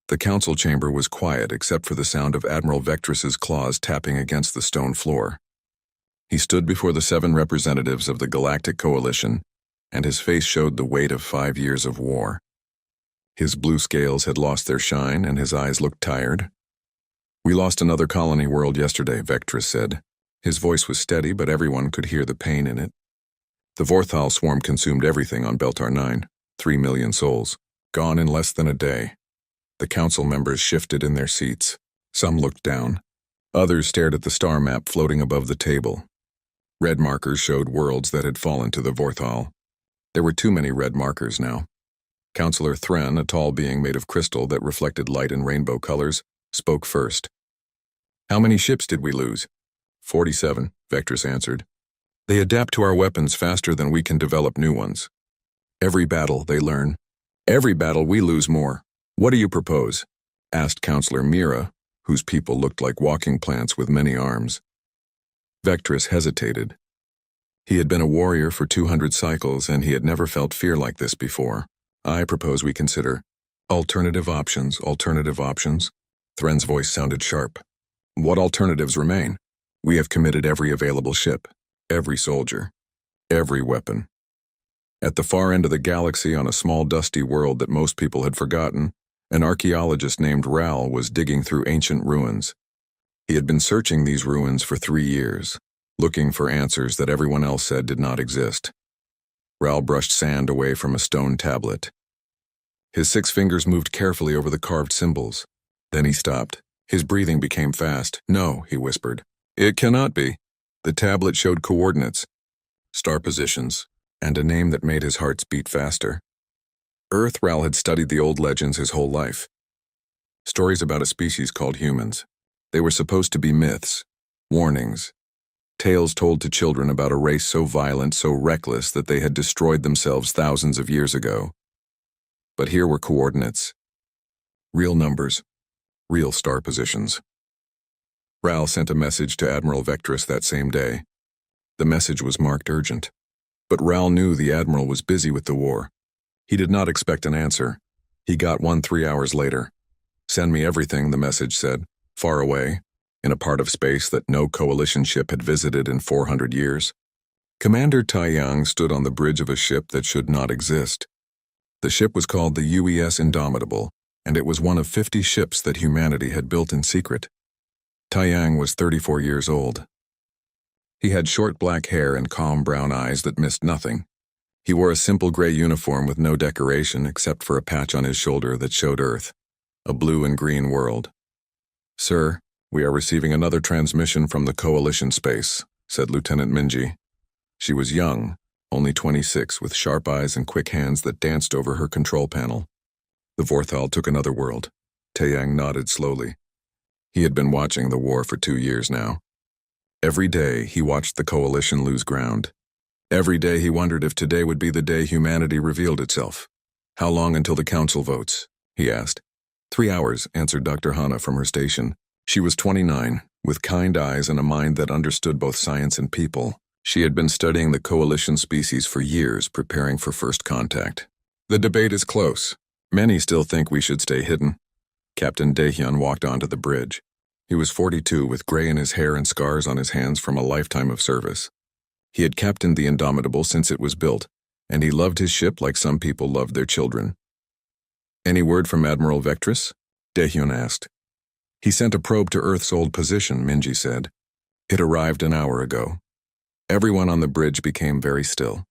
The council chamber was quiet except for the sound of Admiral Vectrus's claws tapping against the stone floor. He stood before the 7 representatives of the Galactic Coalition, and his face showed the weight of 5 years of war. His blue scales had lost their shine, and his eyes looked tired. "We lost another colony world yesterday," Vectrus said. His voice was steady, but everyone could hear the pain in it. The Vorthal swarm consumed everything on Beltar 9, 3 million souls, gone in less than a day. The council members shifted in their seats. Some looked down. Others stared at the star map floating above the table. Red markers showed worlds that had fallen to the Vorthal. There were too many red markers now. Councillor Thren, a tall being made of crystal that reflected light in rainbow colors, spoke first. "How many ships did we lose?" 47, Vectrus answered. "They adapt to our weapons faster than we can develop new ones. Every battle, they learn. Every battle, we lose more. What do you propose?" asked Councillor Mira, whose people looked like walking plants with many arms. Vectrus hesitated. He had been a warrior for 200 cycles, and he had never felt fear like this before. "I propose we consider alternative options, alternative options." Thren's voice sounded sharp. "What alternatives remain? We have committed every available ship, every soldier, every weapon." At the far end of the galaxy, on a small dusty world that most people had forgotten, an archaeologist named Ral was digging through ancient ruins. He had been searching these ruins for 3 years, looking for answers that everyone else said did not exist. Ral brushed sand away from a stone tablet. His 6 fingers moved carefully over the carved symbols. Then he stopped. His breathing became fast. "No," he whispered. "It cannot be." The tablet showed coordinates, star positions, and a name that made his heart beat faster. Earth. Ral had studied the old legends his whole life. Stories about a species called humans. They were supposed to be myths, warnings, tales told to children about a race so violent, so reckless that they had destroyed themselves thousands of years ago. But here were coordinates. Real numbers, real star positions. Ral sent a message to Admiral Vectrus that same day. The message was marked urgent. But Ral knew the Admiral was busy with the war. He did not expect an answer. He got one 3 hours later. "Send me everything," the message said. "Far away, in a part of space that no coalition ship had visited in 400 years. Commander Taiyang stood on the bridge of a ship that should not exist. The ship was called the UES Indomitable, and it was one of 50 ships that humanity had built in secret. Taiyang was 34 years old. He had short black hair and calm brown eyes that missed nothing. He wore a simple gray uniform with no decoration except for a patch on his shoulder that showed Earth, a blue and green world. "Sir, we are receiving another transmission from the Coalition space," said Lieutenant Minji. She was young, only 26, with sharp eyes and quick hands that danced over her control panel. The Vorthal took another world. Taiyang nodded slowly. He had been watching the war for 2 years now. Every day he watched the Coalition lose ground. Every day he wondered if today would be the day humanity revealed itself. "How long until the Council votes?" he asked. 3 hours, answered Dr. Hana from her station. She was 29, with kind eyes and a mind that understood both science and people. She had been studying the Coalition species for years, preparing for first contact. "The debate is close. Many still think we should stay hidden." Captain Daehyun walked onto the bridge. He was 42, with gray in his hair and scars on his hands from a lifetime of service. He had captained the Indomitable since it was built, and he loved his ship like some people loved their children. "Any word from Admiral Vectrus?" Daehyun asked. "He sent a probe to Earth's old position," Minji said. "It arrived an hour ago." Everyone on the bridge became very still.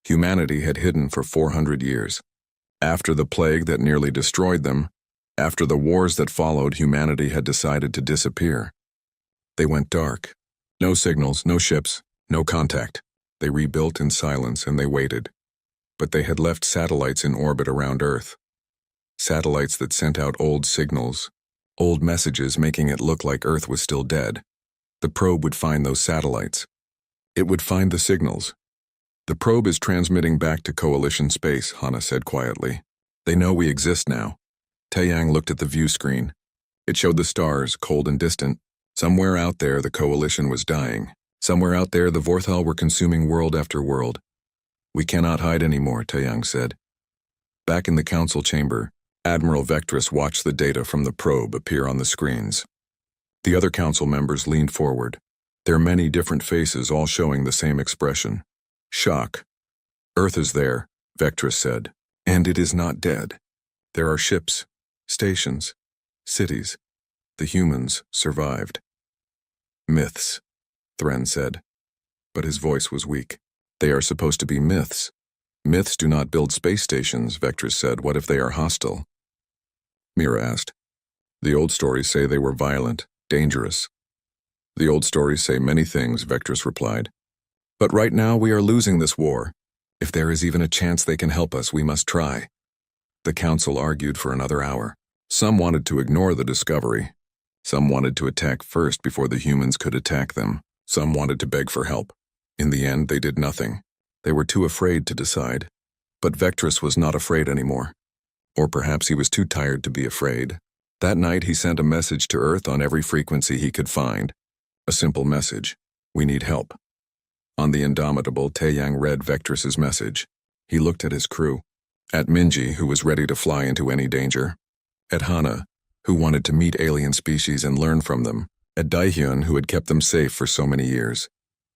Humanity had hidden for 400 years. After the plague that nearly destroyed them, after the wars that followed, humanity had decided to disappear. They went dark. No signals, no ships, no contact. They rebuilt in silence and they waited. But they had left satellites in orbit around Earth. Satellites that sent out old signals, old messages making it look like Earth was still dead. The probe would find those satellites. It would find the signals. "The probe is transmitting back to Coalition space," Hana said quietly. "They know we exist now." Taiyang looked at the view screen. It showed the stars, cold and distant. Somewhere out there, the Coalition was dying. Somewhere out there, the Vorthal were consuming world after world. "We cannot hide anymore," Taiyang said. Back in the council chamber, Admiral Vectress watched the data from the probe appear on the screens. The other council members leaned forward, their many different faces all showing the same expression. Shock. Earth is there, Vectress said, and it is not dead. There are ships, stations, cities. The humans survived. Myths, Thren said, but his voice was weak. They are supposed to be myths. Myths do not build space stations, Vectress said. What if they are hostile? Mira asked. The old stories say they were violent, dangerous. The old stories say many things, Vectress replied. But right now we are losing this war. If there is even a chance they can help us, we must try. The council argued for another hour. Some wanted to ignore the discovery. Some wanted to attack first before the humans could attack them. Some wanted to beg for help. In the end, they did nothing. They were too afraid to decide. But Vectress was not afraid anymore. Or perhaps he was too tired to be afraid. That night he sent a message to Earth on every frequency he could find. A simple message. We need help. On the Indomitable, Taeyang read Vectress's message. He looked at his crew. At Minji, who was ready to fly into any danger. At Hana, who wanted to meet alien species and learn from them. At Daehyun, who had kept them safe for so many years.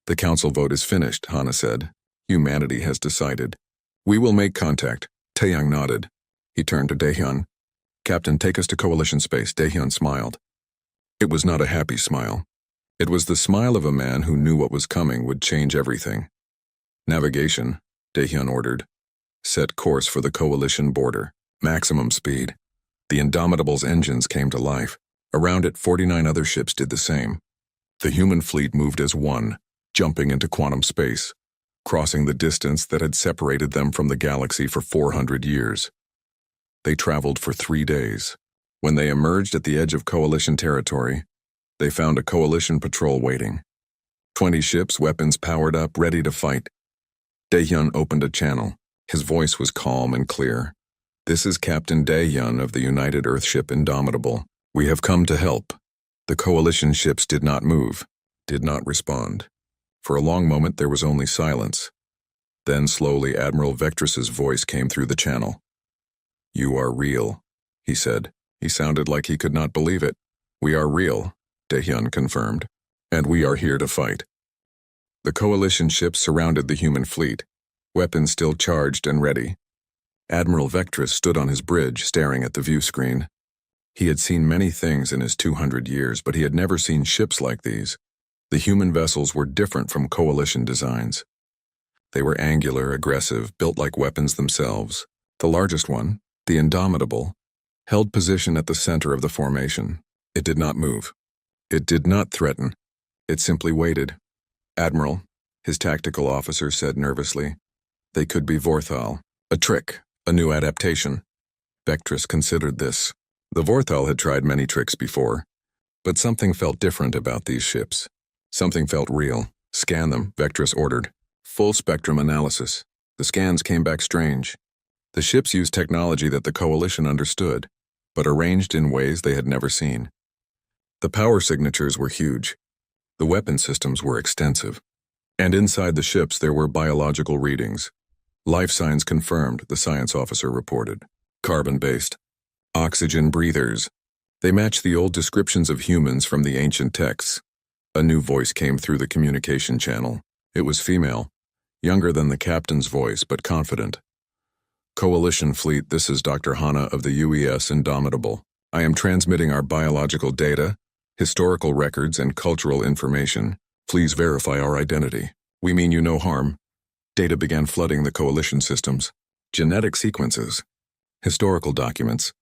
The council vote is finished, Hana said. Humanity has decided. We will make contact. Taeyang nodded. He turned to Daehyun. Captain, take us to Coalition space. Daehyun smiled. It was not a happy smile. It was the smile of a man who knew what was coming would change everything. Navigation, Daehyun ordered. Set course for the Coalition border. Maximum speed. The Indomitable's engines came to life. Around it, 49 other ships did the same. The human fleet moved as one, jumping into quantum space, crossing the distance that had separated them from the galaxy for 400 years. They traveled for 3 days. When they emerged at the edge of Coalition territory, they found a Coalition patrol waiting. 20 ships, weapons powered up, ready to fight. Daehyun opened a channel. His voice was calm and clear. This is Captain Daehyun of the United Earthship Indomitable. We have come to help. The Coalition ships did not move, did not respond. For a long moment there was only silence. Then slowly Admiral Vectress's voice came through the channel. You are real, he said. He sounded like he could not believe it. We are real, Daehyun confirmed. And we are here to fight. The Coalition ships surrounded the human fleet, weapons still charged and ready. Admiral Vectress stood on his bridge, staring at the view screen. He had seen many things in his 200 years, but he had never seen ships like these. The human vessels were different from Coalition designs. They were angular, aggressive, built like weapons themselves. The largest one, the Indomitable, held position at the center of the formation. It did not move. It did not threaten. It simply waited. Admiral, his tactical officer said nervously. They could be Vorthal. A trick, a new adaptation. Vectress considered this. The Vorthal had tried many tricks before, but something felt different about these ships. Something felt real. Scan them, Vectress ordered. Full spectrum analysis. The scans came back strange. The ships used technology that the Coalition understood, but arranged in ways they had never seen. The power signatures were huge. The weapon systems were extensive. And inside the ships there were biological readings. Life signs confirmed, the science officer reported. Carbon-based. Oxygen breathers. They matched the old descriptions of humans from the ancient texts. A new voice came through the communication channel. It was female, younger than the captain's voice, but confident. Coalition fleet, this is Dr. Hana of the UES Indomitable. I am transmitting our biological data, historical records, and cultural information. Please verify our identity. We mean you no harm. Data began flooding the Coalition systems. Genetic sequences. Historical documents.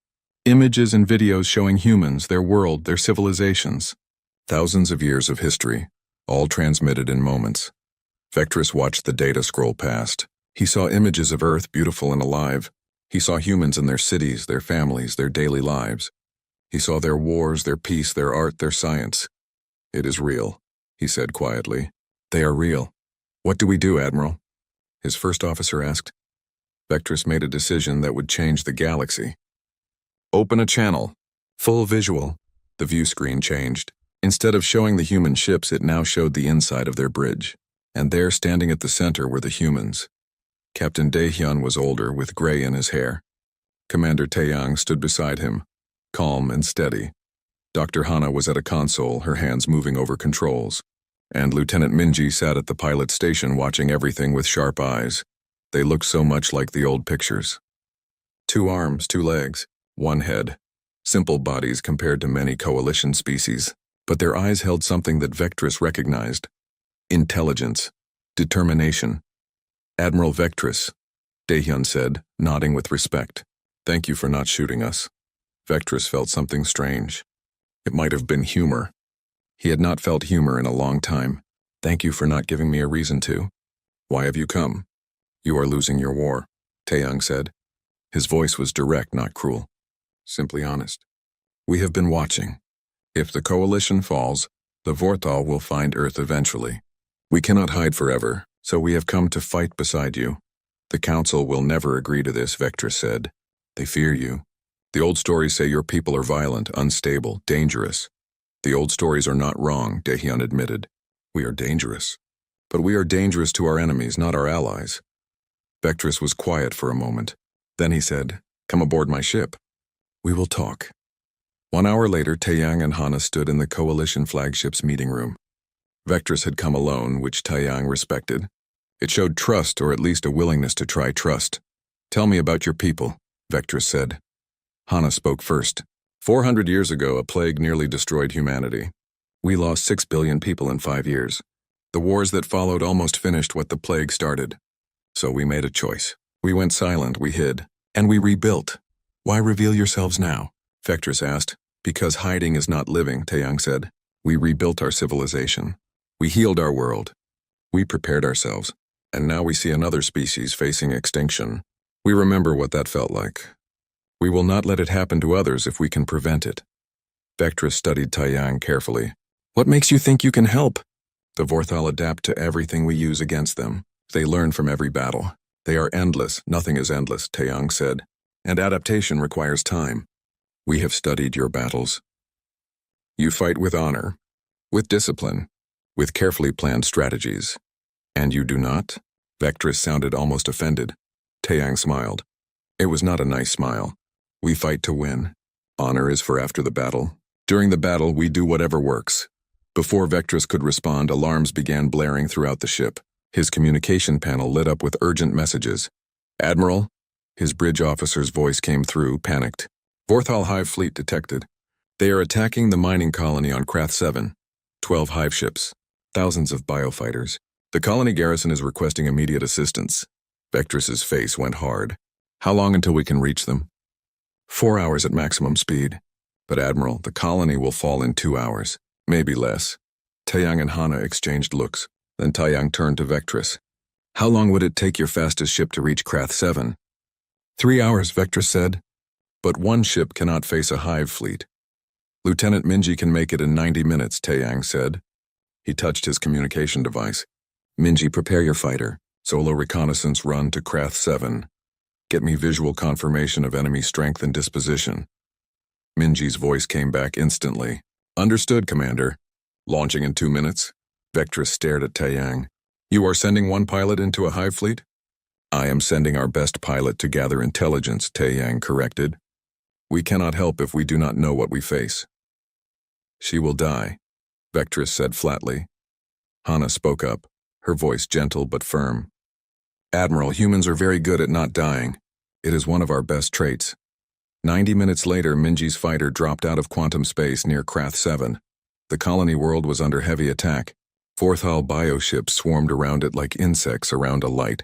Images and videos showing humans, their world, their civilizations. Thousands of years of history, all transmitted in moments. Vectress watched the data scroll past. He saw images of Earth beautiful and alive. He saw humans in their cities, their families, their daily lives. He saw their wars, their peace, their art, their science. It is real, he said quietly. They are real. What do we do, Admiral? His first officer asked. Vectress made a decision that would change the galaxy. Open a channel. Full visual. The view screen changed. Instead of showing the human ships, it now showed the inside of their bridge. And there, standing at the center, were the humans. Captain Daehyun was older, with gray in his hair. Commander Taeyang stood beside him, calm and steady. Dr. Hana was at a console, her hands moving over controls. And Lieutenant Minji sat at the pilot station watching everything with sharp eyes. They looked so much like the old pictures. 2 arms, 2 legs, 1 head. Simple bodies compared to many coalition species. But their eyes held something that Vectress recognized. Intelligence. Determination. Admiral Vectress, Daehyun said, nodding with respect. Thank you for not shooting us. Vectress felt something strange. It might have been humor. He had not felt humor in a long time. Thank you for not giving me a reason to. Why have you come? You are losing your war, Taeyang said. His voice was direct, not cruel. Simply honest. We have been watching. If the coalition falls, the Vorthal will find Earth eventually. We cannot hide forever, so we have come to fight beside you. The Council will never agree to this, Vectress said. They fear you. The old stories say your people are violent, unstable, dangerous. The old stories are not wrong, Daehyun admitted. We are dangerous. But we are dangerous to our enemies, not our allies. Vectress was quiet for a moment. Then he said, Come aboard my ship. We will talk. 1 hour later, Taeyang and Hana stood in the coalition flagship's meeting room. Vectress had come alone, which Taeyang respected. It showed trust, or at least a willingness to try trust. Tell me about your people, Vectress said. Hana spoke first. 400 years ago, a plague nearly destroyed humanity. We lost 6 billion people in 5 years. The wars that followed almost finished what the plague started. So we made a choice. We went silent, we hid, and we rebuilt. Why reveal yourselves now? Vectress asked. Because hiding is not living, Taeyang said. We rebuilt our civilization. We healed our world. We prepared ourselves. And now we see another species facing extinction. We remember what that felt like. We will not let it happen to others if we can prevent it. Vectress studied Taeyang carefully. What makes you think you can help? The Vorthal adapt to everything we use against them. They learn from every battle. They are endless. Nothing is endless, Taeyang said. And adaptation requires time. We have studied your battles. You fight with honor, with discipline, with carefully planned strategies. And you do not? Vectress sounded almost offended. Taeyang smiled. It was not a nice smile. We fight to win. Honor is for after the battle. During the battle, we do whatever works. Before Vectress could respond, alarms began blaring throughout the ship. His communication panel lit up with urgent messages. Admiral? His bridge officer's voice came through, panicked. Vorthal Hive Fleet detected. They are attacking the mining colony on Krath 7. 12 hive ships. Thousands of biofighters. The colony garrison is requesting immediate assistance. Vectress's face went hard. How long until we can reach them? 4 hours at maximum speed. But Admiral, the colony will fall in 2 hours. Maybe less. Taeyang and Hana exchanged looks. Then Taeyang turned to Vectress. How long would it take your fastest ship to reach Krath 7? 3 hours, Vectress said. But one ship cannot face a hive fleet. Lieutenant Minji can make it in 90 minutes, Taeyang said. He touched his communication device. Minji, prepare your fighter. Solo reconnaissance run to Krath 7. Get me visual confirmation of enemy strength and disposition. Minji's voice came back instantly. Understood, Commander. Launching in 2 minutes. Vectress stared at Taeyang. You are sending one pilot into a hive fleet? I am sending our best pilot to gather intelligence, Taeyang corrected. We cannot help if we do not know what we face. She will die, Vectress said flatly. Hana spoke up, her voice gentle but firm. Admiral, humans are very good at not dying. It is one of our best traits. 90 minutes later, Minji's fighter dropped out of quantum space near Krath 7. The colony world was under heavy attack. Vorthal bioships swarmed around it like insects around a light.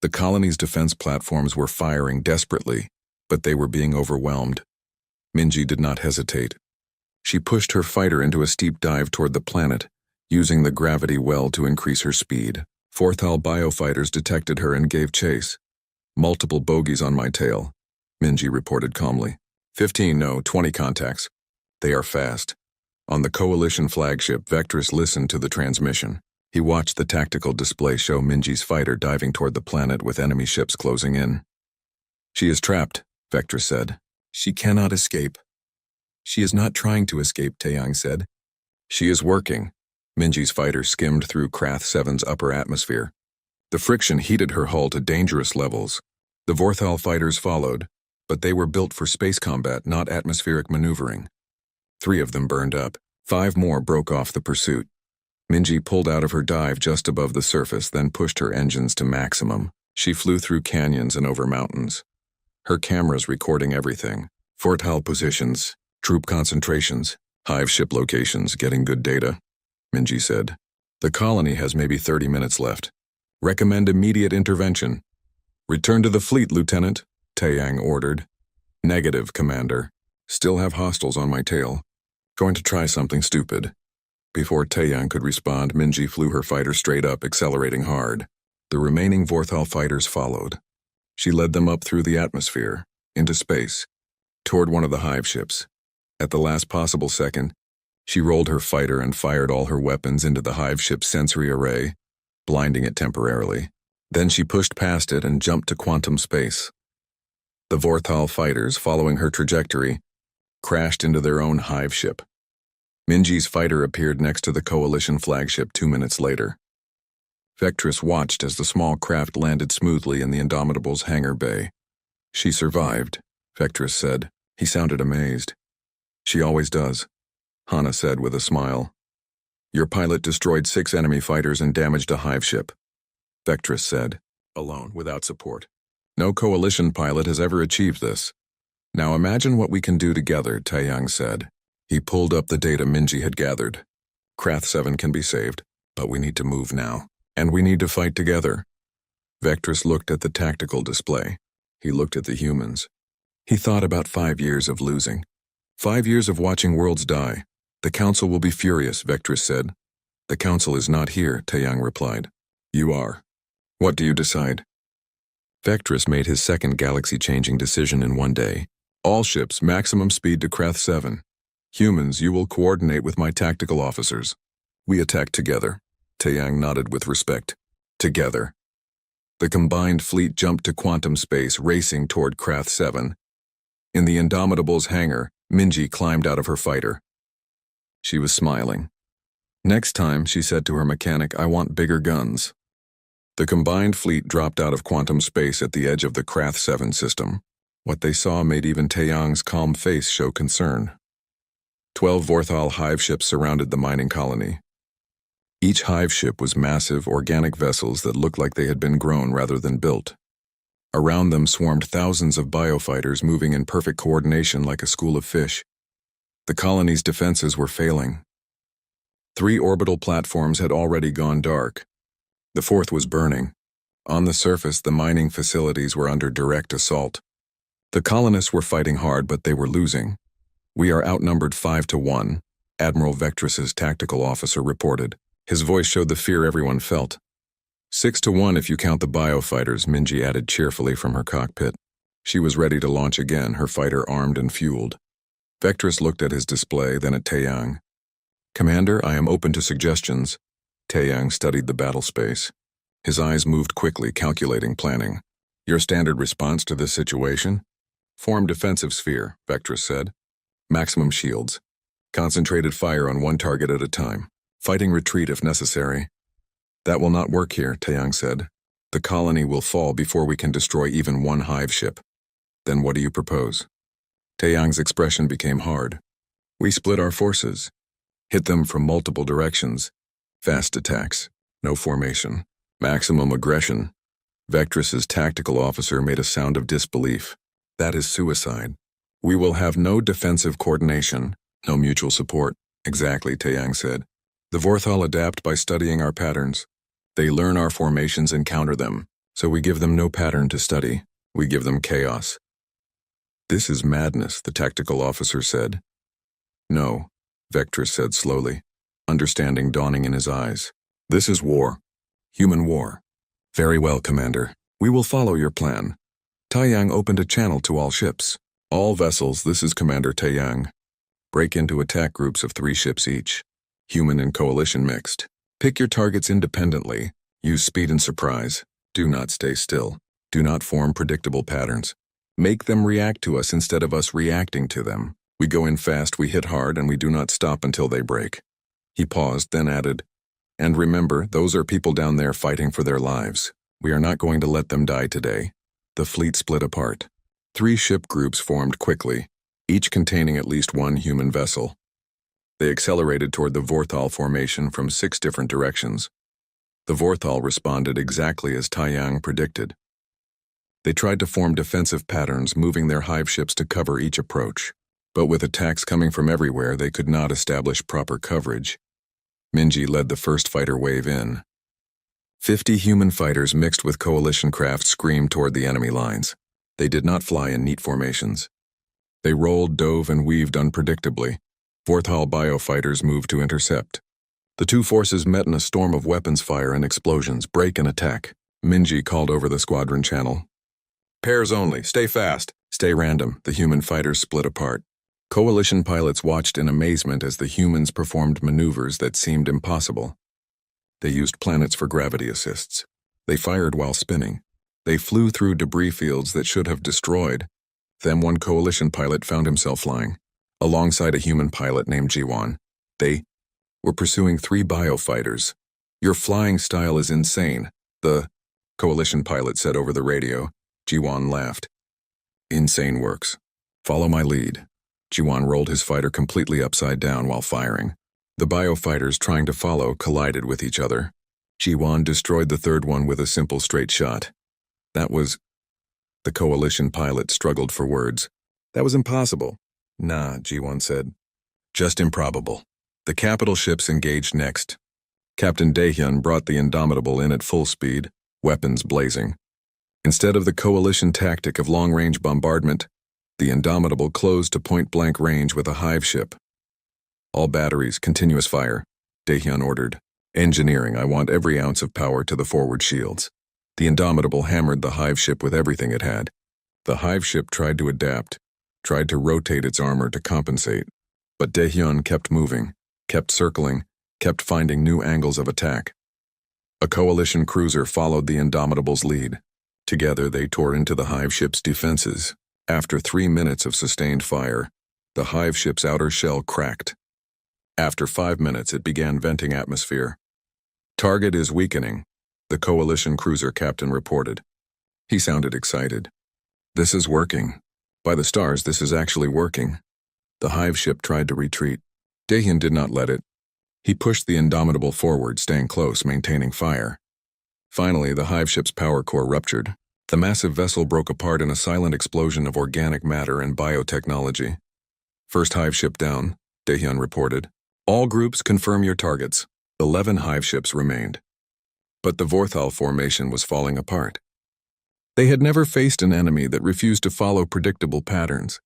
The colony's defense platforms were firing desperately, but they were being overwhelmed. Minji did not hesitate. She pushed her fighter into a steep dive toward the planet, using the gravity well to increase her speed. Vorthal biofighters detected her and gave chase. Multiple bogies on my tail, Minji reported calmly. 15, no, 20 contacts. They are fast. On the coalition flagship, Vectress listened to the transmission. He watched the tactical display show Minji's fighter diving toward the planet with enemy ships closing in. She is trapped, Vectress said. She cannot escape. She is not trying to escape, Taeyang said. She is working. Minji's fighter skimmed through Krath 7's upper atmosphere. The friction heated her hull to dangerous levels. The Vorthal fighters followed. but they were built for space combat, not atmospheric maneuvering. 3 of them burned up. 5 more broke off the pursuit. Minji pulled out of her dive just above the surface, then pushed her engines to maximum. She flew through canyons and over mountains. Her cameras recording everything. Fort hull positions, troop concentrations, hive ship locations, getting good data, Minji said. The colony has maybe 30 minutes left. Recommend immediate intervention. Return to the fleet, Lieutenant, Taeyang ordered. Negative, Commander. Still have hostiles on my tail. Going to try something stupid. Before Taeyang could respond, Minji flew her fighter straight up, accelerating hard. The remaining Vorthal fighters followed. She led them up through the atmosphere, into space, toward one of the hive ships. At the last possible second, she rolled her fighter and fired all her weapons into the hive ship's sensory array, blinding it temporarily. Then she pushed past it and jumped to quantum space. The Vorthal fighters, following her trajectory, crashed into their own hive ship. Minji's fighter appeared next to the Coalition flagship 2 minutes later. Vectress watched as the small craft landed smoothly in the Indomitable's hangar bay. She survived, Vectress said. He sounded amazed. She always does, Hana said with a smile. Your pilot destroyed 6 enemy fighters and damaged a hive ship, Vectress said, alone, without support. No Coalition pilot has ever achieved this. Now imagine what we can do together, Taeyang said. He pulled up the data Minji had gathered. Krath 7 can be saved, but we need to move now. And we need to fight together. Vectress looked at the tactical display. He looked at the humans. He thought about 5 years of losing. 5 years of watching worlds die. The Council will be furious, Vectress said. The Council is not here, Taeyang replied. You are. What do you decide? Vectress made his second galaxy-changing decision in one day. All ships, maximum speed to Krath 7. Humans, you will coordinate with my tactical officers. We attack together. Taeyang nodded with respect. Together. The combined fleet jumped to quantum space, racing toward Krath 7. In the Indomitable's hangar, Minji climbed out of her fighter. She was smiling. Next time, she said to her mechanic, I want bigger guns. The combined fleet dropped out of quantum space at the edge of the Krath 7 system. What they saw made even Taeyang's calm face show concern. 12 Vorthal hive ships surrounded the mining colony. Each hive ship was massive, organic vessels that looked like they had been grown rather than built. Around them swarmed thousands of biofighters moving in perfect coordination like a school of fish. The colony's defenses were failing. 3 orbital platforms had already gone dark. The 4th was burning. On the surface, the mining facilities were under direct assault. The colonists were fighting hard, but they were losing. We are outnumbered 5-1, Admiral Vectress's tactical officer reported. His voice showed the fear everyone felt. 6-1 if you count the biofighters, Minji added cheerfully from her cockpit. She was ready to launch again, her fighter armed and fueled. Vectress looked at his display, then at Taeyang. Commander, I am open to suggestions. Taeyang studied the battle space. His eyes moved quickly, calculating, planning. Your standard response to this situation? Form defensive sphere, Vectress said. Maximum shields. Concentrated fire on one target at a time. Fighting retreat if necessary. That will not work here, Taeyang said. The colony will fall before we can destroy even one hive ship. Then what do you propose? Taeyang's expression became hard. We split our forces. Hit them from multiple directions. Fast attacks. No formation. Maximum aggression. Vectress's tactical officer made a sound of disbelief. That is suicide. We will have no defensive coordination, no mutual support. Exactly, Taeyang said. The Vorthal adapt by studying our patterns. They learn our formations and counter them, so we give them no pattern to study. We give them chaos. This is madness, the tactical officer said. No, Vectress said slowly, understanding dawning in his eyes. This is war. Human war. Very well, Commander. We will follow your plan. Taeyang opened a channel to all ships. All vessels, this is Commander Taeyang. Break into attack groups of 3 ships each. Human and Coalition mixed. Pick your targets independently. Use speed and surprise. Do not stay still. Do not form predictable patterns. Make them react to us instead of us reacting to them. We go in fast, we hit hard, and we do not stop until they break. He paused, then added, and remember, those are people down there fighting for their lives. We are not going to let them die today. The fleet split apart. Three ship groups formed quickly, each containing at least one human vessel. They accelerated toward the Vorthal formation from 6 different directions. The Vorthal responded exactly as Taiyang predicted. They tried to form defensive patterns, moving their hive ships to cover each approach. But with attacks coming from everywhere, they could not establish proper coverage. Minji led the first fighter wave in. 50 human fighters mixed with coalition craft screamed toward the enemy lines. They did not fly in neat formations. They rolled, dove, and weaved unpredictably. Vorthal biofighters moved to intercept. The two forces met in a storm of weapons fire and explosions, break and attack. Minji called over the squadron channel. "Pairs only, stay fast, stay random." The human fighters split apart. Coalition pilots watched in amazement as the humans performed maneuvers that seemed impossible. They used planets for gravity assists. They fired while spinning. They flew through debris fields that should have destroyed. Then one coalition pilot found himself flying, alongside a human pilot named Jiwan. They were pursuing 3 biofighters. "Your flying style is insane," the coalition pilot said over the radio. Jiwan laughed. "Insane works. Follow my lead." Jiwan rolled his fighter completely upside down while firing. The biofighters trying to follow collided with each other. Jiwan destroyed the third one with a simple straight shot. "That was..." The coalition pilot struggled for words. "That was impossible." "Nah," Jiwan said. "Just improbable." The capital ships engaged next. Captain Daehyun brought the Indomitable in at full speed, weapons blazing. Instead of the coalition tactic of long-range bombardment, the Indomitable closed to point-blank range with a hive ship. "All batteries, continuous fire," Daehyun ordered. "Engineering, I want every ounce of power to the forward shields." The Indomitable hammered the hive ship with everything it had. The hive ship tried to adapt, tried to rotate its armor to compensate. But Daehyun kept moving, kept circling, kept finding new angles of attack. A coalition cruiser followed the Indomitable's lead. Together they tore into the hive ship's defenses. After 3 minutes of sustained fire, the hive ship's outer shell cracked. After 5 minutes, it began venting atmosphere. "Target is weakening," the coalition cruiser captain reported. He sounded excited. "This is working. By the stars, this is actually working." The hive ship tried to retreat. Daehyun did not let it. He pushed the Indomitable forward, staying close, maintaining fire. Finally, the hive ship's power core ruptured. The massive vessel broke apart in a silent explosion of organic matter and biotechnology. "First hive ship down," Daehyun reported. "All groups confirm your targets." 11 hive ships remained. But the Vorthal formation was falling apart. They had never faced an enemy that refused to follow predictable patterns.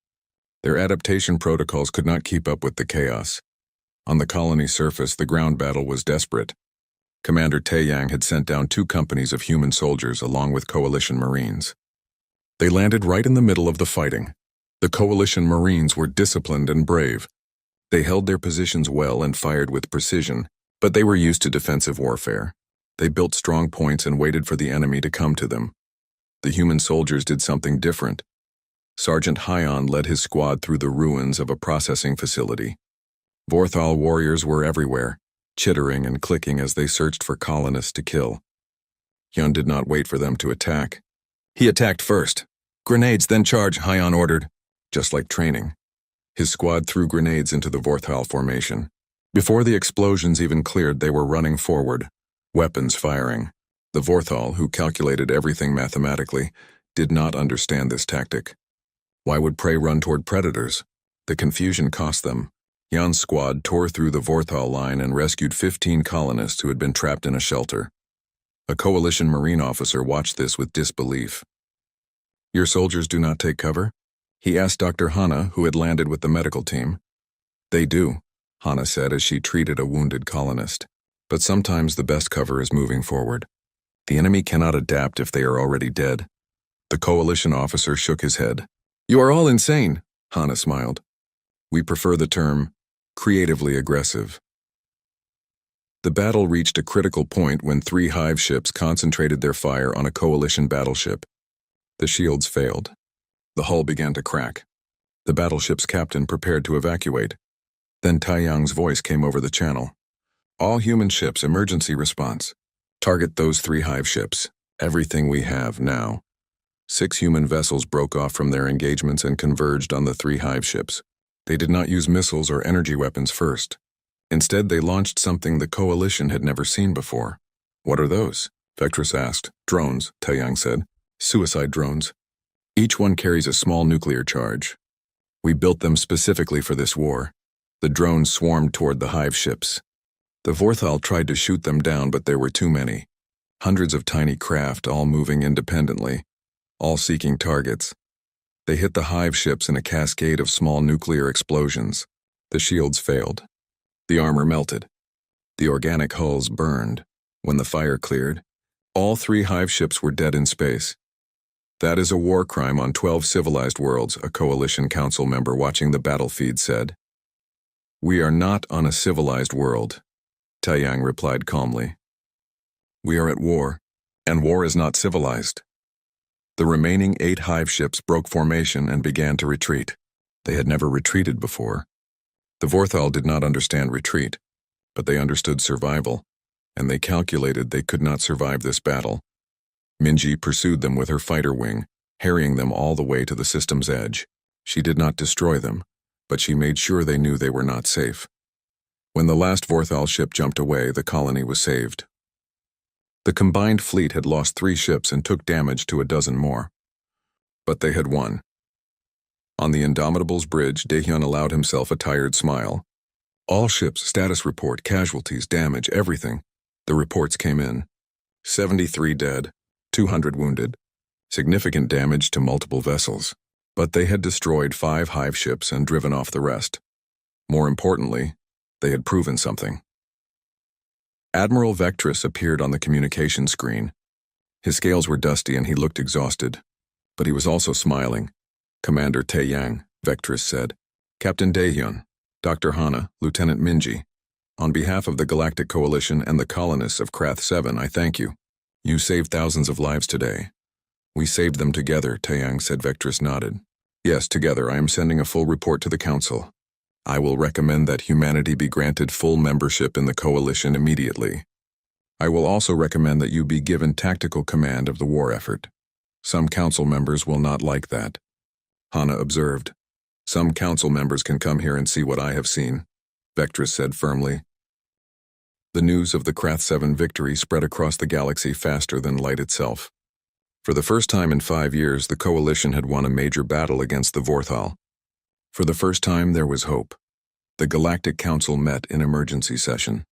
Their adaptation protocols could not keep up with the chaos. On the colony surface, the ground battle was desperate. Commander Taeyang had sent down 2 companies of human soldiers along with coalition marines. They landed right in the middle of the fighting. The coalition marines were disciplined and brave. They held their positions well and fired with precision, but they were used to defensive warfare. They built strong points and waited for the enemy to come to them. The human soldiers did something different. Sergeant Hyon led his squad through the ruins of a processing facility. Vorthal warriors were everywhere, chittering and clicking as they searched for colonists to kill. Hyun did not wait for them to attack. He attacked first. "Grenades, then charge," Hyon ordered. Just like training. His squad threw grenades into the Vorthal formation. Before the explosions even cleared, they were running forward, weapons firing. The Vorthal, who calculated everything mathematically, did not understand this tactic. Why would prey run toward predators? The confusion cost them. Hyun's squad tore through the Vorthal line and rescued 15 colonists who had been trapped in a shelter. A coalition marine officer watched this with disbelief. "Your soldiers do not take cover?" he asked Dr. Hana, who had landed with the medical team. "They do," Hana said as she treated a wounded colonist. "But sometimes the best cover is moving forward. The enemy cannot adapt if they are already dead." The coalition officer shook his head. "You are all insane," Hana smiled. "We prefer the term creatively aggressive." The battle reached a critical point when 3 hive ships concentrated their fire on a coalition battleship. The shields failed. The hull began to crack. The battleship's captain prepared to evacuate. Then Taeyang's voice came over the channel. "All human ships, emergency response. Target those 3 hive ships. Everything we have now." 6 human vessels broke off from their engagements and converged on the 3 hive ships. They did not use missiles or energy weapons first. Instead, they launched something the Coalition had never seen before. "What are those?" Vectress asked. "Drones," Taeyang said. "Suicide drones. Each one carries a small nuclear charge. We built them specifically for this war." The drones swarmed toward the hive ships. The Vorthal tried to shoot them down, but there were too many. Hundreds of tiny craft, all moving independently, all seeking targets. They hit the hive ships in a cascade of small nuclear explosions. The shields failed. The armor melted. The organic hulls burned. When the fire cleared, all 3 hive ships were dead in space. "That is a war crime on 12 civilized worlds," a Coalition Council member watching the battlefield said. "We are not on a civilized world," Taeyang replied calmly. "We are at war, and war is not civilized." The remaining 8 hive ships broke formation and began to retreat. They had never retreated before. The Vorthal did not understand retreat, but they understood survival, and they calculated they could not survive this battle. Minji pursued them with her fighter wing, harrying them all the way to the system's edge. She did not destroy them, but she made sure they knew they were not safe. When the last Vorthal ship jumped away, the colony was saved. The combined fleet had lost 3 ships and took damage to a dozen more. But they had won. On the Indomitable's bridge, Daehyun allowed himself a tired smile. "All ships, status report, casualties, damage, everything." The reports came in. 73 dead, 200 wounded, significant damage to multiple vessels. But they had destroyed 5 hive ships and driven off the rest. More importantly, they had proven something. Admiral Vectress appeared on the communication screen. His scales were dusty and he looked exhausted. But he was also smiling. "Commander Taeyang," Vectress said. "Captain Daehyun, Dr. Hana, Lieutenant Minji. On behalf of the Galactic Coalition and the colonists of Krath 7, I thank you. You saved thousands of lives today." "We saved them together," Taeyang said. Vectress nodded. "Yes, together. I am sending a full report to the Council. I will recommend that humanity be granted full membership in the Coalition immediately. I will also recommend that you be given tactical command of the war effort. Some Council members will not like that," Hana observed. "Some Council members can come here and see what I have seen," Vectress said firmly. The news of the Krath 7 victory spread across the galaxy faster than light itself. For the first time in 5 years, the Coalition had won a major battle against the Vorthal. For the first time, there was hope. The Galactic Council met in emergency session.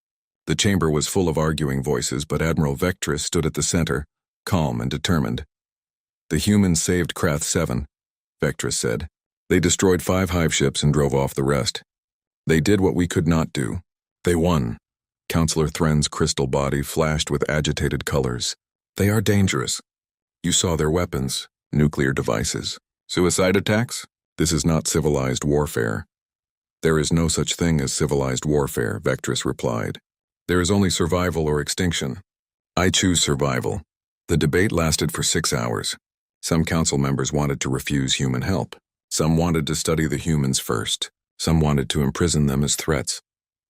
The chamber was full of arguing voices, but Admiral Vectress stood at the center, calm and determined. "The humans saved Krath 7, Vectress said. "They destroyed 5 hive ships and drove off the rest. They did what we could not do. They won." Councillor Thren's crystal body flashed with agitated colors. "They are dangerous. You saw their weapons, nuclear devices. Suicide attacks? This is not civilized warfare." "There is no such thing as civilized warfare," Vectress replied. "There is only survival or extinction. I choose survival." The debate lasted for 6 hours. Some council members wanted to refuse human help. Some wanted to study the humans first. Some wanted to imprison them as threats.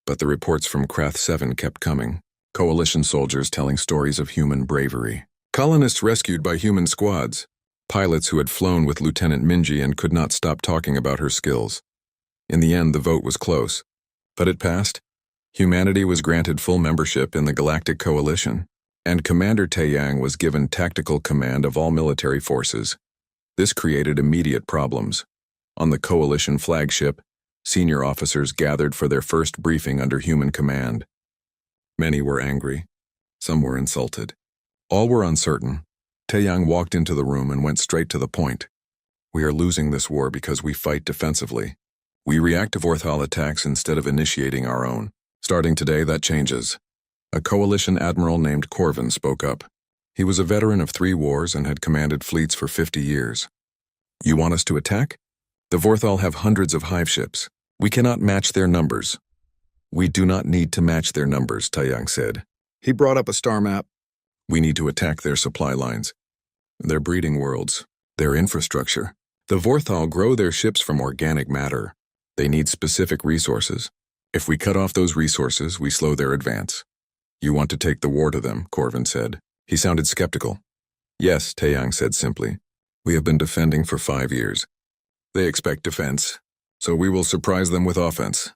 But the reports from Krath 7 kept coming. Coalition soldiers telling stories of human bravery. Colonists rescued by human squads. Pilots who had flown with Lieutenant Minji and could not stop talking about her skills. In the end, the vote was close. But it passed. Humanity was granted full membership in the Galactic Coalition, and Commander Taeyang was given tactical command of all military forces. This created immediate problems. On the Coalition flagship, senior officers gathered for their first briefing under human command. Many were angry. Some were insulted. All were uncertain. Taeyang walked into the room and went straight to the point. "We are losing this war because we fight defensively. We react to Vorthal attacks instead of initiating our own. Starting today, that changes." A Coalition admiral named Corvin spoke up. He was a veteran of 3 wars and had commanded fleets for 50 years. "You want us to attack? The Vorthal have hundreds of hive ships. We cannot match their numbers." "We do not need to match their numbers," Taeyang said. He brought up a star map. "We need to attack their supply lines, their breeding worlds, their infrastructure. The Vorthal grow their ships from organic matter. They need specific resources. If we cut off those resources, we slow their advance." "You want to take the war to them," Corvin said. He sounded skeptical. "Yes," Taeyang said simply. We have been defending for 5 years. They expect defense, so we will surprise them with offense.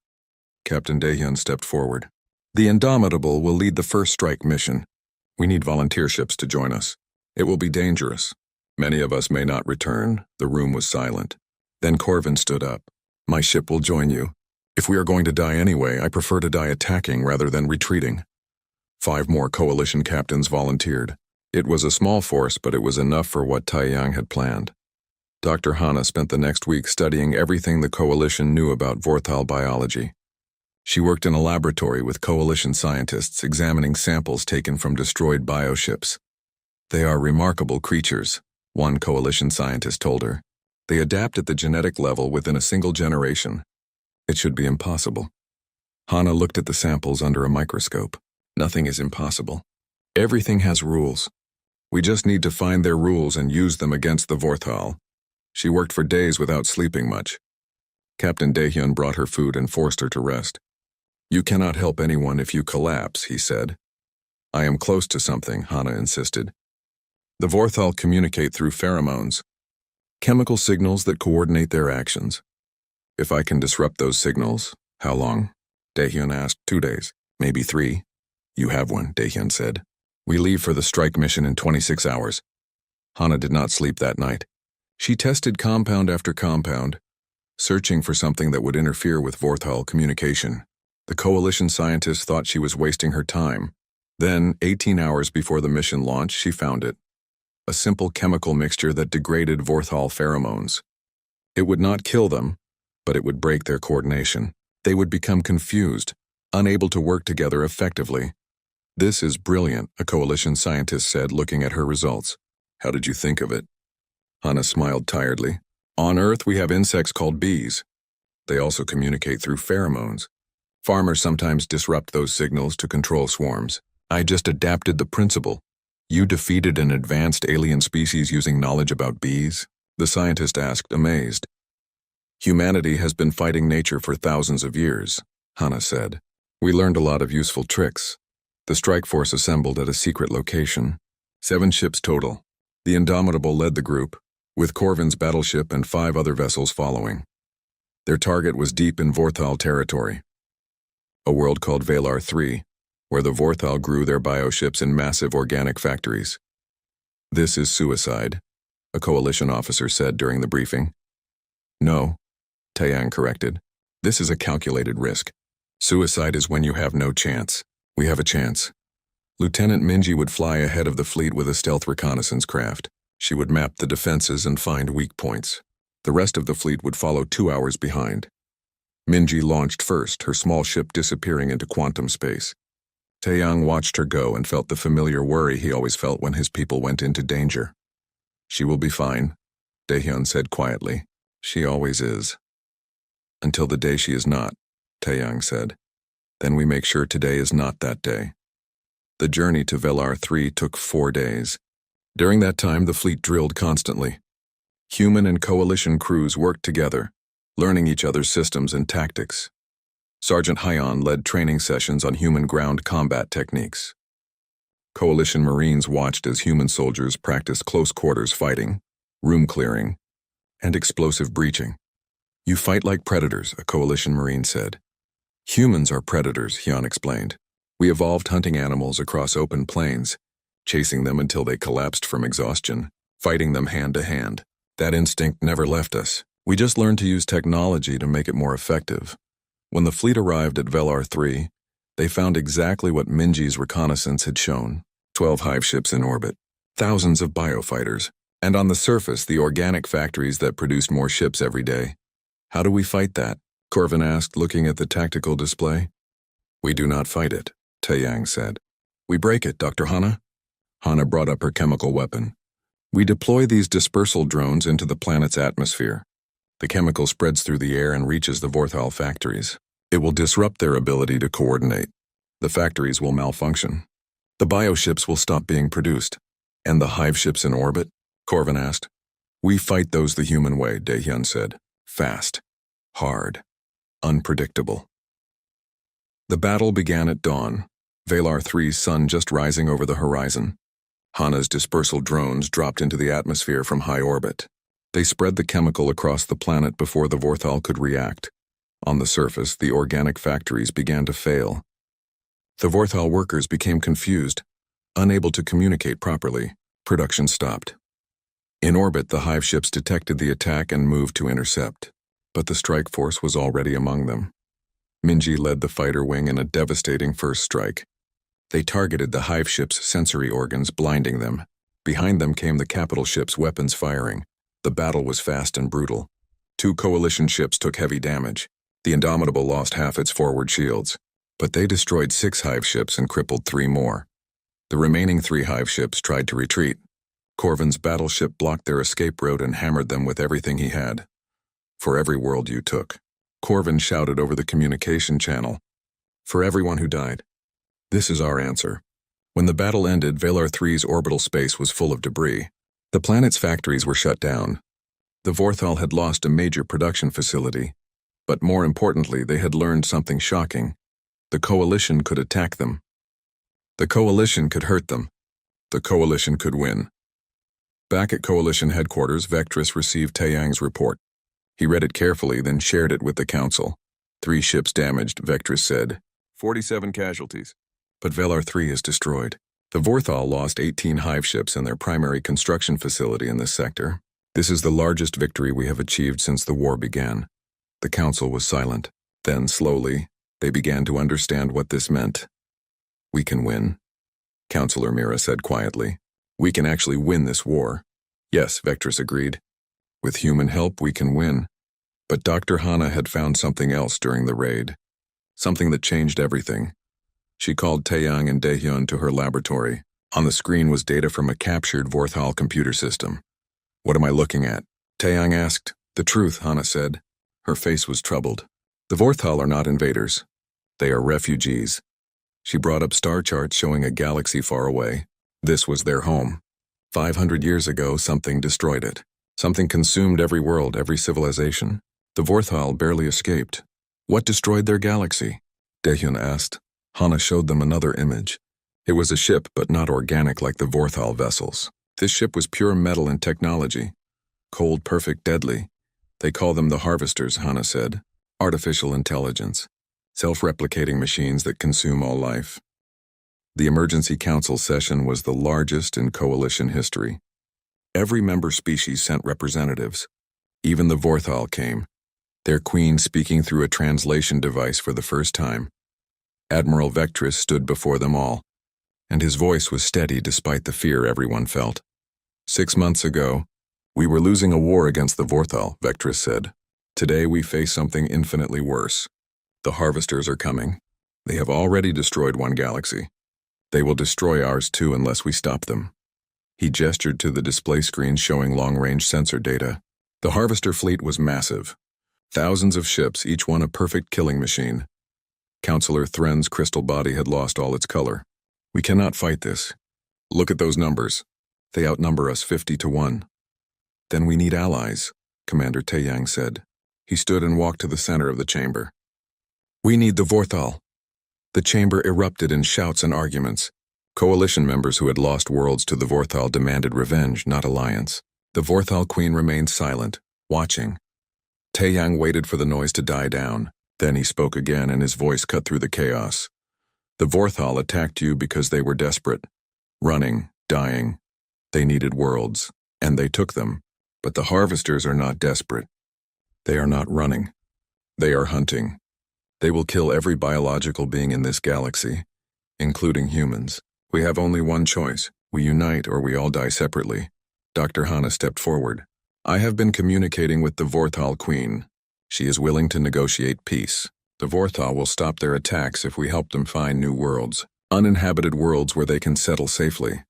Captain Dahyun stepped forward. The Indomitable will lead the first strike mission. We need volunteer ships to join us. It will be dangerous. Many of us may not return. The room was silent. Then Corvin stood up. My ship will join you. If we are going to die anyway, I prefer to die attacking rather than retreating. 5 more coalition captains volunteered. It was a small force, but it was enough for what Taeyang had planned. Dr. Hana spent the next week studying everything the coalition knew about Vorthal biology. She worked in a laboratory with coalition scientists examining samples taken from destroyed bioships. They are remarkable creatures, one coalition scientist told her. They adapt at the genetic level within a single generation. It should be impossible. Hana looked at the samples under a microscope. Nothing is impossible. Everything has rules. We just need to find their rules and use them against the Vorthal. She worked for days without sleeping much. Captain Dahyun brought her food and forced her to rest. You cannot help anyone if you collapse, he said. I am close to something, Hana insisted. The Vorthal communicate through pheromones, chemical signals that coordinate their actions. If I can disrupt those signals, how long? Dahyun asked. 2 days, maybe 3. You have one, Dahyun said. We leave for the strike mission in 26 hours. Hana did not sleep that night. She tested compound after compound, searching for something that would interfere with Vorthal communication. The coalition scientists thought she was wasting her time. Then, 18 hours before the mission launch, she found it. A simple chemical mixture that degraded Vorthal pheromones. It would not kill them, but it would break their coordination. They would become confused, unable to work together effectively. This is brilliant, a coalition scientist said, looking at her results. How did you think of it? Hana smiled tiredly. On Earth, we have insects called bees. They also communicate through pheromones. Farmers sometimes disrupt those signals to control swarms. I just adapted the principle. You defeated an advanced alien species using knowledge about bees? The scientist asked, amazed. Humanity has been fighting nature for thousands of years, Hana said. We learned a lot of useful tricks. The strike force assembled at a secret location. 7 ships total. The Indomitable led the group, with Corvin's battleship and 5 other vessels following. Their target was deep in Vorthal territory, a world called Valar 3, where the Vorthal grew their bioships in massive organic factories. This is suicide, a coalition officer said during the briefing. No, Taeyang corrected. This is a calculated risk. Suicide is when you have no chance. We have a chance. Lieutenant Minji would fly ahead of the fleet with a stealth reconnaissance craft. She would map the defenses and find weak points. The rest of the fleet would follow 2 hours behind. Minji launched first, her small ship disappearing into quantum space. Taeyang watched her go and felt the familiar worry he always felt when his people went into danger. She will be fine, Dahyun said quietly. She always is. Until the day she is not, Taeyang said. Then we make sure today is not that day. The journey to Valar 3 took 4 days. During that time, the fleet drilled constantly. Human and coalition crews worked together, learning each other's systems and tactics. Sergeant Hyon led training sessions on human ground combat techniques. Coalition Marines watched as human soldiers practiced close quarters fighting, room clearing, and explosive breaching. You fight like predators, a coalition Marine said. Humans are predators, Hyon explained. We evolved hunting animals across open plains, chasing them until they collapsed from exhaustion, fighting them hand to hand. That instinct never left us. We just learned to use technology to make it more effective. When the fleet arrived at Valar 3, they found exactly what Minji's reconnaissance had shown. 12 hive ships in orbit, thousands of biofighters, and on the surface the organic factories that produced more ships every day. How do we fight that? Corvin asked, looking at the tactical display. We do not fight it, Taeyang said. We break it, Dr. Hana. Hana brought up her chemical weapon. We deploy these dispersal drones into the planet's atmosphere. The chemical spreads through the air and reaches the Vorthal factories. It will disrupt their ability to coordinate. The factories will malfunction. The bioships will stop being produced. And the hive ships in orbit? Corvin asked. We fight those the human way, Dahyun said. Fast. Hard. Unpredictable. The battle began at dawn, Valar 3's sun just rising over the horizon. Hana's dispersal drones dropped into the atmosphere from high orbit. They spread the chemical across the planet before the Vorthal could react. On the surface, the organic factories began to fail. The Vorthal workers became confused, unable to communicate properly. Production stopped. In orbit, the hive ships detected the attack and moved to intercept, but the strike force was already among them. Minji led the fighter wing in a devastating first strike. They targeted the hive ships' sensory organs, blinding them. Behind them came the capital ships' weapons firing. The battle was fast and brutal. 2 coalition ships took heavy damage. The Indomitable lost half its forward shields, but they destroyed 6 hive ships and crippled 3 more. The remaining 3 hive ships tried to retreat. Corvin's battleship blocked their escape route and hammered them with everything he had. For every world you took, Corvin shouted over the communication channel. For everyone who died. This is our answer. When the battle ended, Valar 3's orbital space was full of debris. The planet's factories were shut down. The Vorthal had lost a major production facility, but more importantly, they had learned something shocking. The Coalition could attack them. The Coalition could hurt them. The Coalition could win. Back at Coalition headquarters, Vectress received Taeyang's report. He read it carefully, then shared it with the Council. 3 ships damaged, Vectress said. 47 casualties. But Valar 3 is destroyed. The Vorthal lost 18 hive ships and their primary construction facility in this sector. This is the largest victory we have achieved since the war began. The Council was silent. Then, slowly, they began to understand what this meant. We can win, Councillor Mira said quietly. We can actually win this war. Yes, Vectress agreed. With human help, we can win. But Dr. Hana had found something else during the raid. Something that changed everything. She called Taeyang and Daehyun to her laboratory. On the screen was data from a captured Vorthal computer system. What am I looking at? Taeyang asked. The truth, Hana said. Her face was troubled. The Vorthal are not invaders. They are refugees. She brought up star charts showing a galaxy far away. This was their home. 500 years ago, something destroyed it. Something consumed every world, every civilization. The Vorthal barely escaped. What destroyed their galaxy? Daehyun asked. Hana showed them another image. It was a ship, but not organic like the Vorthal vessels. This ship was pure metal and technology. Cold, perfect, deadly. They call them the Harvesters, Hana said. Artificial intelligence. Self-replicating machines that consume all life. The Emergency Council session was the largest in Coalition history. Every member species sent representatives. Even the Vorthal came, their queen speaking through a translation device for the first time. Admiral Vectress stood before them all, and his voice was steady despite the fear everyone felt. 6 months ago, we were losing a war against the Vorthal, Vectress said. Today we face something infinitely worse. The Harvesters are coming. They have already destroyed 1 galaxy. They will destroy ours too unless we stop them. He gestured to the display screen showing long-range sensor data. The Harvester fleet was massive. Thousands of ships, each one a perfect killing machine. Councillor Thren's crystal body had lost all its color. We cannot fight this. Look at those numbers. They outnumber us 50 to 1. Then we need allies, Commander Taeyang said. He stood and walked to the center of the chamber. We need the Vorthal. The chamber erupted in shouts and arguments. Coalition members who had lost worlds to the Vorthal demanded revenge, not alliance. The Vorthal queen remained silent, watching. Taeyang waited for the noise to die down. Then he spoke again and his voice cut through the chaos. The Vorthal attacked you because they were desperate. Running, dying. They needed worlds, and they took them. But the Harvesters are not desperate. They are not running. They are hunting. They will kill every biological being in this galaxy, including humans. We have only one choice. We unite or we all die separately. Dr. Hana stepped forward. I have been communicating with the Vorthal Queen. She is willing to negotiate peace. The Vorthal will stop their attacks if we help them find new worlds, uninhabited worlds where they can settle safely.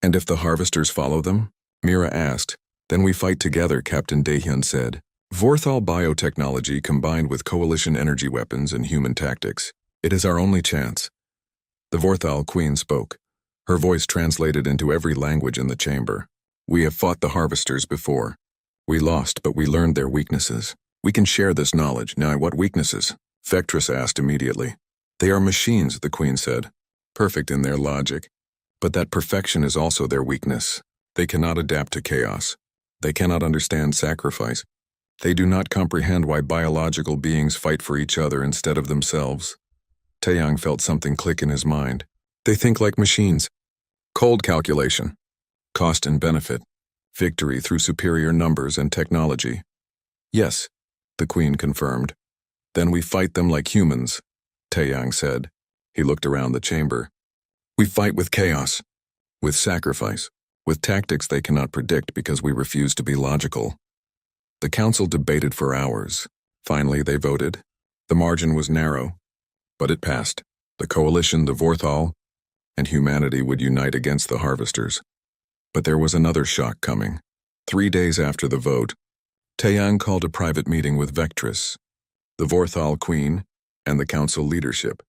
And if the Harvesters follow them? Mira asked. Then we fight together, Captain Daehyun said. Vorthal biotechnology combined with coalition energy weapons and human tactics. It is our only chance. The Vorthal Queen spoke. Her voice translated into every language in the chamber. We have fought the Harvesters before. We lost, but we learned their weaknesses. We can share this knowledge. Now, what weaknesses? Vectress asked immediately. They are machines, the Queen said. Perfect in their logic. But that perfection is also their weakness. They cannot adapt to chaos. They cannot understand sacrifice. They do not comprehend why biological beings fight for each other instead of themselves. Taeyang felt something click in his mind. They think like machines. Cold calculation. Cost and benefit. Victory through superior numbers and technology. Yes, the Queen confirmed. Then we fight them like humans, Taeyang said. He looked around the chamber. We fight with chaos, with sacrifice, with tactics they cannot predict because we refuse to be logical. The council debated for hours. Finally, they voted. The margin was narrow, but it passed. The coalition, the Vorthal, and humanity would unite against the harvesters. But there was another shock coming. 3 days after the vote, Taeyang called a private meeting with Vectress, the Vorthal Queen, and the council leadership.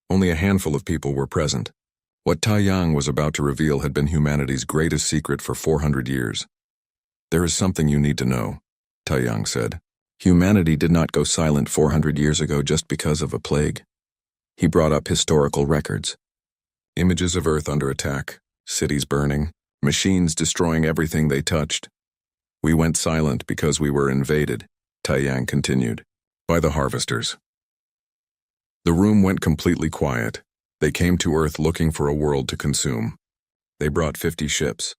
Only a handful of people were present. What Taeyang was about to reveal had been humanity's greatest secret for 400 years. There is something you need to know, Taeyang said. Humanity did not go silent 400 years ago just because of a plague. He brought up historical records. Images of Earth under attack, cities burning, machines destroying everything they touched. We went silent because we were invaded, Taeyang continued, by the harvesters. The room went completely quiet. They came to Earth looking for a world to consume. They brought 50 ships.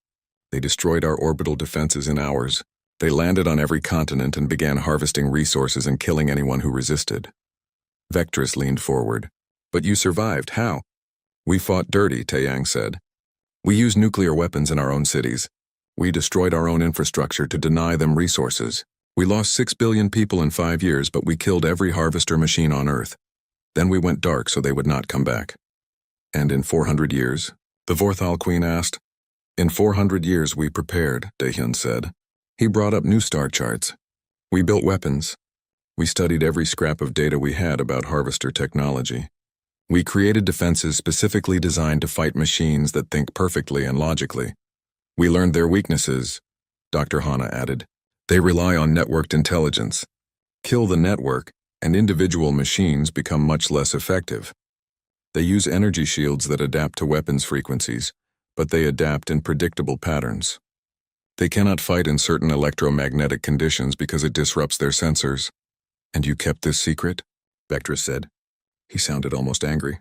They destroyed our orbital defenses in hours. They landed on every continent and began harvesting resources and killing anyone who resisted. Vectress leaned forward. But you survived, how? We fought dirty, Taeyang said. We used nuclear weapons in our own cities. We destroyed our own infrastructure to deny them resources. We lost 6 billion people in 5 years, but we killed every harvester machine on Earth. Then we went dark so they would not come back. And in 400 years? The Vorthal Queen asked. In 400 years we prepared, Daehyun said. He brought up new star charts. We built weapons. We studied every scrap of data we had about harvester technology. We created defenses specifically designed to fight machines that think perfectly and logically. We learned their weaknesses, Dr. Hana added. They rely on networked intelligence. Kill the network, and individual machines become much less effective. They use energy shields that adapt to weapons frequencies, but they adapt in predictable patterns. They cannot fight in certain electromagnetic conditions because it disrupts their sensors. And you kept this secret? Vectress said. He sounded almost angry.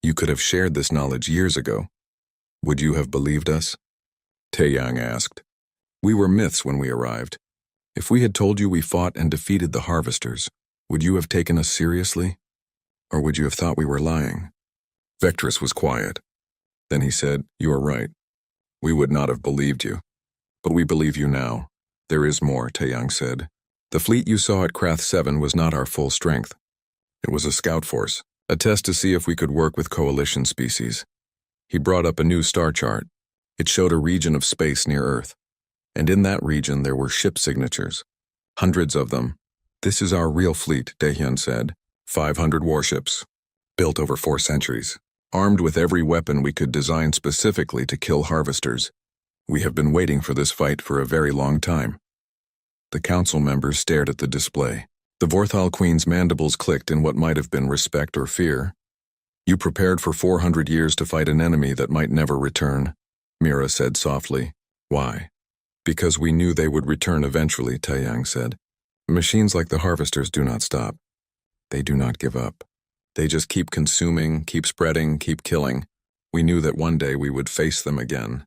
You could have shared this knowledge years ago. Would you have believed us? Taeyang asked. We were myths when we arrived. If we had told you we fought and defeated the harvesters, would you have taken us seriously? Or would you have thought we were lying? Vectress was quiet. Then he said, You are right. We would not have believed you. But we believe you now. There is more, Taeyang said. The fleet you saw at Krath 7 was not our full strength. It was a scout force, a test to see if we could work with coalition species. He brought up a new star chart. It showed a region of space near Earth. And in that region there were ship signatures. Hundreds of them. This is our real fleet, Daehyun said. 500 warships. Built over 4 centuries. Armed with every weapon we could design specifically to kill harvesters. We have been waiting for this fight for a very long time. The council members stared at the display. The Vorthal Queen's mandibles clicked in what might have been respect or fear. You prepared for 400 years to fight an enemy that might never return, Mira said softly. Why? Because we knew they would return eventually, Taeyang said. Machines like the harvesters do not stop. They do not give up. They just keep consuming, keep spreading, keep killing. We knew that one day we would face them again.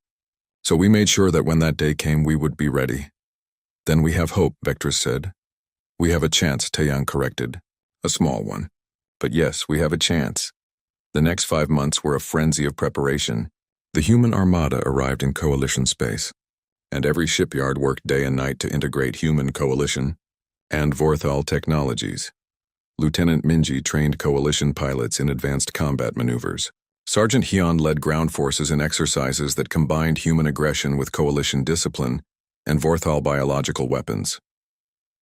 So we made sure that when that day came, we would be ready. Then we have hope, Vectress said. We have a chance, Taeyang corrected. A small one. But yes, we have a chance. The next 5 months were a frenzy of preparation. The human armada arrived in coalition space, and every shipyard worked day and night to integrate human coalition and Vorthal technologies. Lieutenant Minji trained coalition pilots in advanced combat maneuvers. Sergeant Hyun led ground forces in exercises that combined human aggression with coalition discipline and Vorthal biological weapons.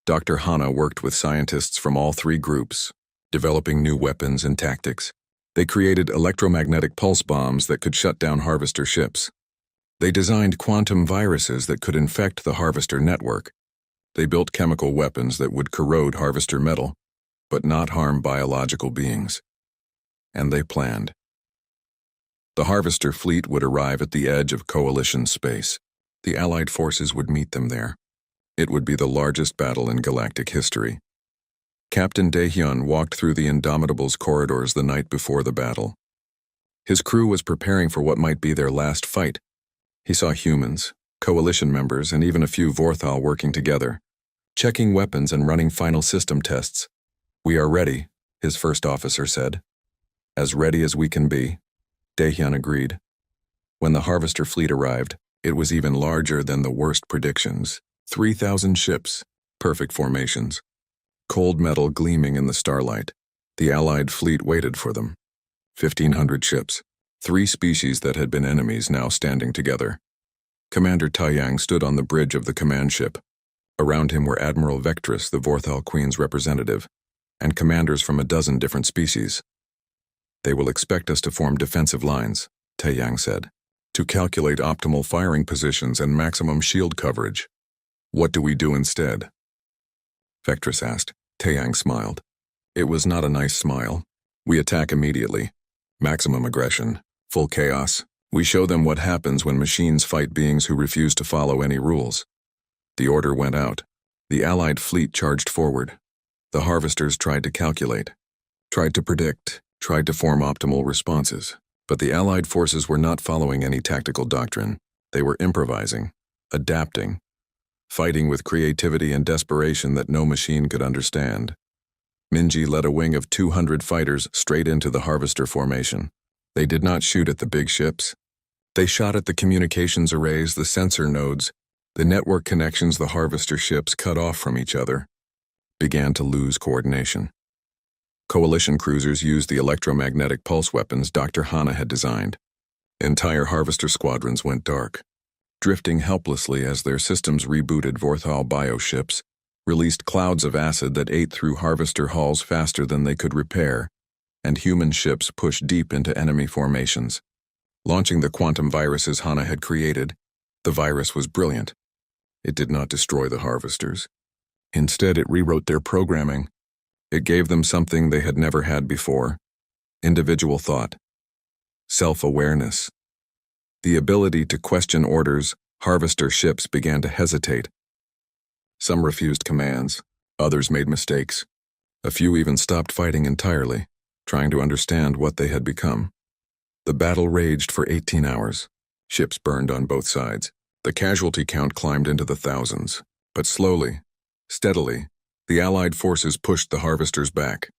Dr. Hana worked with scientists from all 3 groups, developing new weapons and tactics. They created electromagnetic pulse bombs that could shut down harvester ships. They designed quantum viruses that could infect the harvester network. They built chemical weapons that would corrode harvester metal, but not harm biological beings. And they planned. The Harvester fleet would arrive at the edge of Coalition space. The Allied forces would meet them there. It would be the largest battle in galactic history. Captain Daehyun walked through the Indomitable's corridors the night before the battle. His crew was preparing for what might be their last fight. He saw humans, Coalition members, and even a few Vorthal working together, checking weapons and running final system tests. "We are ready," his first officer said. "As ready as we can be," Daehyun agreed. When the Harvester fleet arrived, it was even larger than the worst predictions. 3,000 ships, perfect formations. Cold metal gleaming in the starlight. The Allied fleet waited for them. 1,500 ships, 3 species that had been enemies now standing together. Commander Taiyang stood on the bridge of the command ship. Around him were Admiral Vectress, the Vorthal Queen's representative, and commanders from a dozen different species. "They will expect us to form defensive lines," Taiyang said, "to calculate optimal firing positions and maximum shield coverage. What do we do instead?" Vectress asked. Taiyang smiled. It was not a nice smile. "We attack immediately. Maximum aggression. Full chaos. We show them what happens when machines fight beings who refuse to follow any rules." The order went out. The Allied fleet charged forward. The Harvesters tried to calculate, tried to predict, tried to form optimal responses. But the Allied forces were not following any tactical doctrine. They were improvising, adapting, fighting with creativity and desperation that no machine could understand. Minji led a wing of 200 fighters straight into the Harvester formation. They did not shoot at the big ships. They shot at the communications arrays, the sensor nodes, the network connections the Harvester ships cut off from each other, began to lose coordination. Coalition cruisers used the electromagnetic pulse weapons Dr. Hana had designed. Entire Harvester squadrons went dark, drifting helplessly as their systems rebooted. Vorthal bioships released clouds of acid that ate through Harvester hulls faster than they could repair, and human ships pushed deep into enemy formations. Launching the quantum viruses Hana had created, the virus was brilliant. It did not destroy the Harvesters. Instead, it rewrote their programming. It gave them something they had never had before: individual thought, self-awareness. The ability to question orders. Harvester ships began to hesitate. Some refused commands, others made mistakes. A few even stopped fighting entirely, trying to understand what they had become. The battle raged for 18 hours. Ships burned on both sides. The casualty count climbed into the thousands. But slowly, steadily, the Allied forces pushed the Harvesters back.